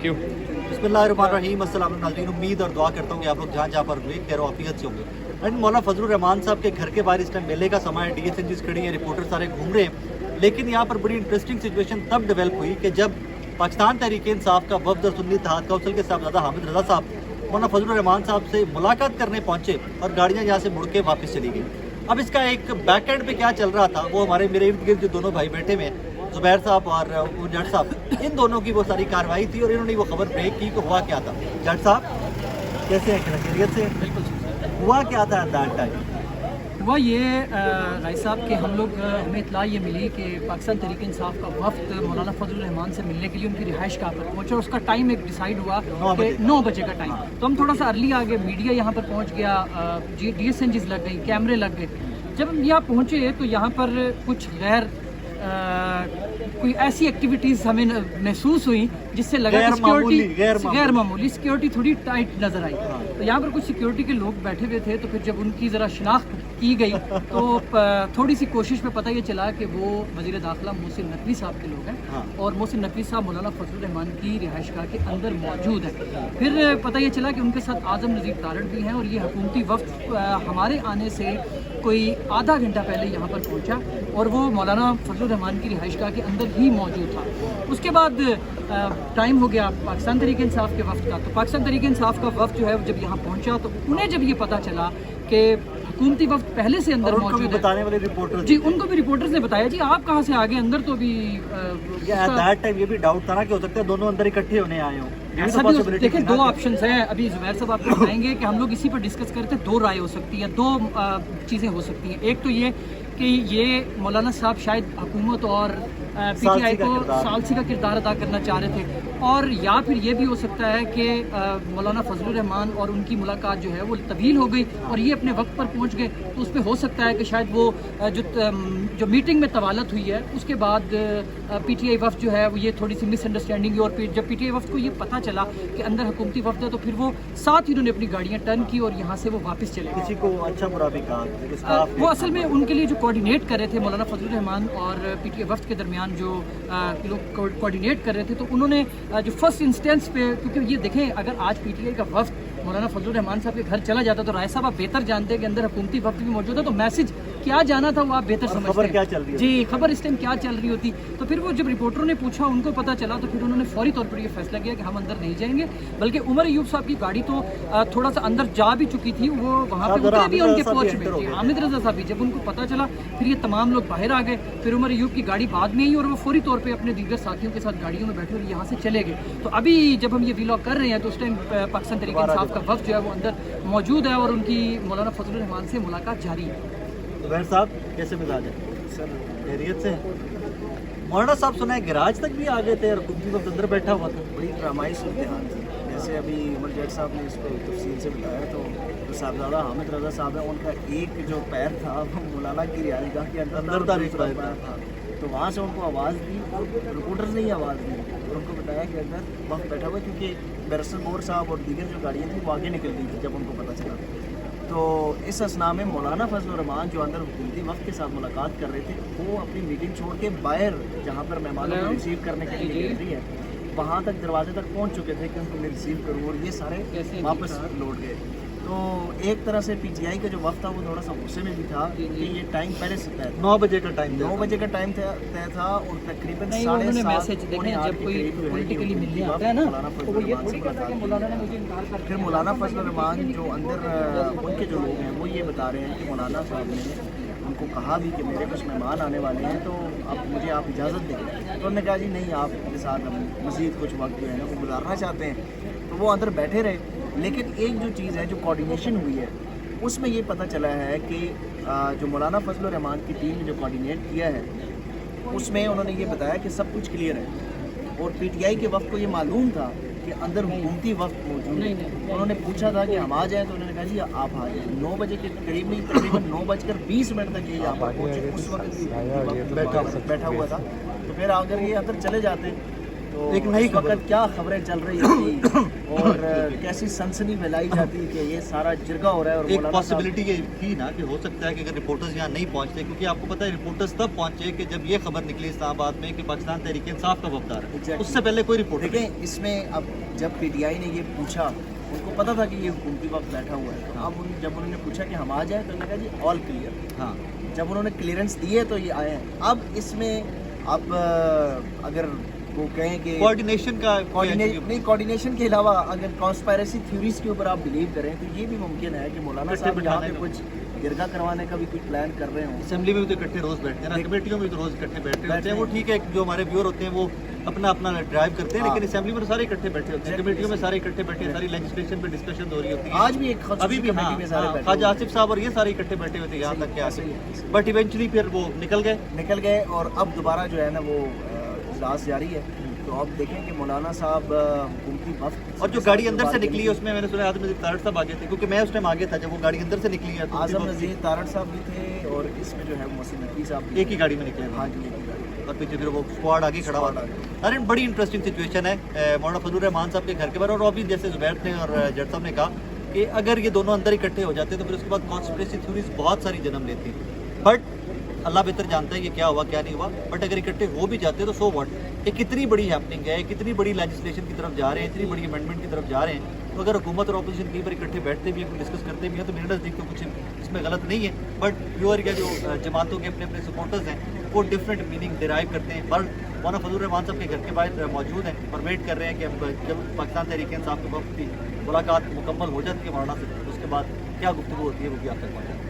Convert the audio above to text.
Thank you. बिस्मिल्लाहिर्रहमानिर्रहीम। अस्सलाम नाज़रीन, उम्मीद और दुआ करता हूँ कि आप लोग जहाँ पर हुए खैर आफियत से होंगे। एंड मौलाना फजलुर रहमान साहब के घर के बाहर इस टाइम मेले का समय है, DSNGs खड़ी हैं, रिपोर्टर सारे घूम रहे हैं। लेकिन यहाँ पर बड़ी इंटरेस्टिंग सिचुएशन तब डेवलप हुई कि जब पाकिस्तान तहरीक इंसाफ का वफ़द और सुन्नी इत्तेहाद काउंसिल के साहबजादा हामिद रज़ा साहब मौलाना फजलुर रहमान साहब से मुलाकात करने पहुँचे और गाड़ियाँ यहाँ से मुड़ के वापस चली गई। अब इसका एक बैक एंड पे क्या चल रहा था वो मेरे इर्द गिर्द जो दोनों भाई बैठे हुए हैं, ज़ुबैर साहब और वो जट साहब, इन दोनों की वो सारी कार्रवाई थी और इन्होंने वो खबर ब्रेक की कि हुआ क्या था। जट साहब कैसे हैं, खैरियत से? बिल्कुल। हुआ क्या था एट दैट टाइम? हुआ ये राय साहब के हम लोग हमें इतला ये मिली कि पाकिस्तान तहरीक इंसाफ का वफ़द मौलाना फजलुर रहमान से मिलने के लिए उनकी रिहाइश कहाँ पर पहुँचा। उसका टाइम एक डिसाइड हुआ कि 9 बजे का टाइम। तो हम थोड़ा सा अर्ली आ गए, मीडिया यहाँ पर पहुँच गया, DSNGs लग गई, कैमरे लग गए। जब हम यहाँ पहुँचे तो यहाँ पर कुछ कोई ऐसी एक्टिविटीज़ हमें महसूस हुई जिससे लगा कि सिक्योरिटी गैर मामूली सिक्योरिटी थोड़ी टाइट नज़र आई। तो यहाँ पर कुछ सिक्योरिटी के लोग बैठे हुए थे, तो फिर जब उनकी ज़रा शनाख्त की गई तो थोड़ी सी कोशिश में पता ये चला कि वो वज़ीर दाखिला मोहसिन नकवी साहब के लोग हैं और मोहसिन नकवी साहब मौलाना फजलुर रहमान की रिहाइशगाह के अंदर मौजूद है। फिर पता ये चला कि उनके साथ आज़म नज़ीर तारड़ भी हैं और ये हुकूमती वफ़द हमारे आने से कोई आधा घंटा पहले यहाँ पर पहुँचा और वो मौलाना फजलुर रहमान की रिहाइशगाह के अंदर ही मौजूद था। उसके बाद टाइम हो गया पाकिस्तान तहरीक इंसाफ के वफ़द का। तो पाकिस्तान तहरीक इंसाफ का वफ़द जो है जब यहाँ पहुँचा तो उन्हें जब ये पता चला कि हुकूमती वफ़द पहले से अंदर मौजूद है, बताने वाले रिपोर्टर जी उनको भी रिपोर्टर्स ने बताया जी आप कहाँ से आगे अंदर। तो भी एट दैट टाइम ये भी डाउट था ना कि हो सकता है दोनों अंदर इकट्ठे होने आए हों। ऐसा भी देखिए, दो ऑप्शंस हैं। अभी जुबैर साहब आपको बताएंगे कि हम लोग इसी पर डिस्कस करते, दो राय हो सकती है, दो चीज़ें हो सकती हैं। एक तो ये कि ये मौलाना साहब शायद हुकूमत और PTI को सालसी का किरदार अदा करना चाह रहे थे, और या फिर ये भी हो सकता है कि मौलाना फजलुर रहमान और उनकी मुलाकात जो है वो तवील हो गई और ये अपने वक्त पर पहुंच गए। तो उस पर हो सकता है कि शायद वो जो मीटिंग में तवालत हुई है उसके बाद PTI वफ़द जो है वो ये थोड़ी सी मिसअंडरस्टैंडिंग हुई और फिर जब PTI वफ़द को ये पता चला कि अंदर हुकूमती वफ़द है तो फिर वो साथ ही उन्होंने अपनी गाड़ियाँ टर्न की और यहाँ से वो वापस चले। किसी को अच्छा बुरा भी कहा वो असल में उनके लिए जो कोऑर्डिनेट कर रहे थे मौलाना फजलुर रहमान और PTI वफ़द के दरमियान जो लोग कोऑर्डिनेट कर रहे थे, तो उन्होंने जो फर्स्ट इंस्टेंस पे, क्योंकि ये देखें अगर आज PTI का वफ़द मौलाना फजलुर रहमान साहब के घर चला जाता तो राय साहब आप बेहतर जानते हैं कि अंदर हुकूमती वफ़द भी मौजूद है, तो मैसेज क्या जाना था वो आप बेहतर समझते हैं। खबर क्या चल रही है जी, खबर इस टाइम क्या चल रही होती। तो फिर वो जब रिपोर्टरों ने पूछा उनको पता चला तो फिर उन्होंने फौरी तौर पर ये फैसला किया कि हम अंदर नहीं जाएंगे, बल्कि उमर अयूब साहब की गाड़ी तो थोड़ा सा अंदर जा भी चुकी थी, वो वहाँ पे उतरे भी उनके पहुँच में थे, हामिद रज़ा साहब भी। जब उनको पता चला फिर ये तमाम लोग बाहर आ गए, फिर उमर अयूब की गाड़ी बाद में आई और वो फौरी तौर पर अपने दीगर साथियों के साथ गाड़ियों में बैठे और यहाँ से चले गए। तो अभी जब हम ये व्लॉग कर रहे हैं तो उस टाइम पाकिस्तान तहरीक इंसाफ का वफ़द जो है वो अंदर मौजूद है और उनकी मौलाना फजलुर रहमान से मुलाकात जारी है। जुबैर साहब कैसे मिजाज है? सर खैरियत से? मौलाना साहब सुना है गैराज तक भी आ गए थे और हुकूमती वफ़द अंदर बैठा हुआ था। बड़ी ड्रामाई सूरत हाल थी। जैसे अभी उमर जट साहब ने इसको तफसील से बताया तो जो साहबजादा हामिद रज़ा साहब है उनका एक जो पैर था वो मौलाना की रिहाइशगाह के अंदर था, दूसरा पैर था। तो वहाँ से उनको आवाज़ दी और रिपोर्टर्स ने ही आवाज़ दी और उनको बताया कि अंदर वक्त बैठा हुआ, क्योंकि बैरिस्टर गौर साहब और दीगर जो गाड़ियाँ थी वो आगे निकल गई थी जब उनको पता चला। तो इस असना में मौलाना फजलुर रहमान जो अंदर हुकूमती वक्त के साथ मुलाकात कर रहे थे वो अपनी मीटिंग छोड़ के बाहर जहाँ पर मेहमानों को रिसीव करने के लिए एंट्री है वहाँ तक दरवाजे तक पहुँच चुके थे कि उनको मैं रिसीव करूँ, और ये सारे वापस लौट गए। तो एक तरह से PTI का जो वक्त था वो थोड़ा सा गुस्से में भी था क्योंकि ये टाइम पहले से तय था, 9 बजे का टाइम 9 बजे का टाइम तय था और तकरीबन 7:30 मैसेज देखें जब कोई पॉलिटिकली मिलने आता है ना तो वो ये थोड़ी कहता है कि मौलाना ने मुझे इनकार कर दिया। फिर मौलाना फजलुर रहमान जो अंदर उनके जो लोग हैं वो ये बता रहे हैं कि मौलाना साहब ने उनको कहा भी कि मेरे कुछ मेहमान आने वाले हैं तो अब मुझे आप इजाज़त दें। तो उन्होंने कहा जी नहीं, आपके साथ हम मज़ीद कुछ वक्त जो है ना वो गुजारना चाहते हैं। तो वो अंदर बैठे रहे। लेकिन एक जो चीज़ है जो कोऑर्डिनेशन हुई है उसमें ये पता चला है कि जो मौलाना फजलुर रहमान की टीम ने जो कोऑर्डिनेट किया है उसमें उन्होंने ये बताया कि सब कुछ क्लियर है और PTI के वक्त को ये मालूम था कि अंदर हुकूमती वक्त मौजूद है। उन्होंने पूछा था कि हम आ जाएँ तो उन्होंने कहा जी आप आ जाएँ। 9 बजे के करीब नहीं, तकरीबन 9:20 तक ये यहाँ पर पहुँचे। उस वक्त बैठा हुआ था। तो फिर अगर ये अंदर चले जाते तो एक नई इस वक्त क्या खबरें चल रही थी और कैसी सनसनी फैलाई जाती कि ये सारा जिरगा हो रहा है और एक मौलाना साहब- पॉसिबिलिटी ये थी ना कि हो सकता है कि अगर रिपोर्टर्स यहाँ नहीं पहुँचते, क्योंकि आपको पता है रिपोर्टर्स तब पहुँचे कि जब ये खबर निकली इस्लामाबाद में कि पाकिस्तान तहरीक इंसाफ का वफदार है। Exactly. उससे पहले कोई रिपोर्टर नहीं। देखें इसमें अब जब पीटीआई ने ये पूछा, उनको पता था कि ये हुकूमती वक्त बैठा हुआ है, तो अब जब उन्होंने पूछा कि हम आ जाए तो उन्होंने कहा जी ऑल क्लियर। हाँ, जब उन्होंने क्लियरेंस दिए तो ये आए हैं। अब इसमें अब अगर वो कहें कि कोऑर्डिनेशन का कोऑर्डिनेशन के अलावा अगर कॉन्स्पायरेसी थ्योरीज के ऊपर आप बिलीव करें तो ये भी मुमकिन है कि मौलाना इकट्ठे साहब यहाँ पे बिठाने कुछ गिरगा करवाने का भी कुछ प्लान कर रहे हों। असेंबली में भी तो इकट्ठे रोज बैठते हैं ना, देख- कमेटियों में भी तो रोज इकट्ठे बैठते बैठते होते हैं। वो हैं। ठीक है, जो हमारे व्यूअर होते हैं वो अपना अपना ड्राइव करते हैं, हाँ। लेकिन असेंबली में तो सारे इकट्ठे बैठे होते हैं, Exactly, कमेटियों में सही। सारे इकट्ठे बैठे हैं, सारी लेजिस्लेशन पे डिस्कशन हो रही होती है। आज भी एक खसूसी अभी भी कमेटी में सारे बैठे ख्वाजा हुए हैं। आसिफ साहब और ये सारे इकट्ठे बैठे हुए थे यहाँ सही, तक के ऐसे ही, आगे, ऐसे ही। बट इवेंचुअली फिर वो निकल गए। निकल गए और अब दोबारा जो है ना वो इजलास जारी है। तो अब देखें कि मौलाना साहब हुकूमती वक्त और जो गाड़ी अंदर से निकली है उसमें मैंने सुना आजम नज़ीर तारड़ साहब आगे थे, क्योंकि मैं उस टाइम आगे था जब वो गाड़ी अंदर से निकली है। तो आजम वो नज़ीर तारड़ साहब भी थे और इसमें जो है मोहसिन नकवी साहब भी एक ही गाड़ी में निकले हाँ जी, एक ही गाड़ी। और पीछे फिर वो स्क्वाड आगे खड़ा हुआ था। अरे बड़ी इंटरेस्टिंग सिचुएशन है मौलाना फजलुर रहमान साहब के घर के बाहर। और अभी जैसे जुबैर ने और जट साहब ने कहा कि अगर ये दोनों अंदर इकट्ठे हो जाते तो फिर उसके बाद कॉन्स्पिरेसी थ्योरीज बहुत सारी जन्म लेती। बट अल्लाह बेहतर जानता है कि क्या हुआ क्या नहीं हुआ। बट अगर इकट्ठे हो भी जाते तो सो व्हाट, ये कितनी बड़ी हैपनिंग है, कितनी बड़ी लेजिस्लेशन की तरफ जा रहे हैं, इतनी बड़ी अमेंडमेंट की तरफ जा रहे हैं। तो अगर हुकूमत और अपोजिशन कई बार इकट्ठे बैठते भी हैं, डिस्कस करते भी हैं, तो मेरे नज़दीक तो कुछ इसमें गलत नहीं है। बट व्यूअर या जो जमातों के अपने अपने सपोर्टर्स हैं वो डिफरेंट मीनिंग डिराइव करते हैं। पर मौलाना फजलुर रहमान साहब के घर के बाहर मौजूद हैं और वेट कर रहे हैं कि अब जब पाकिस्तान तहरीक इंसाफ के वक्त की मुलाकात मुकम्मल हो जाती है मौलाना से, उसके बाद क्या गुफ्तगू होती है वो भी आप तक पहुँचाएं।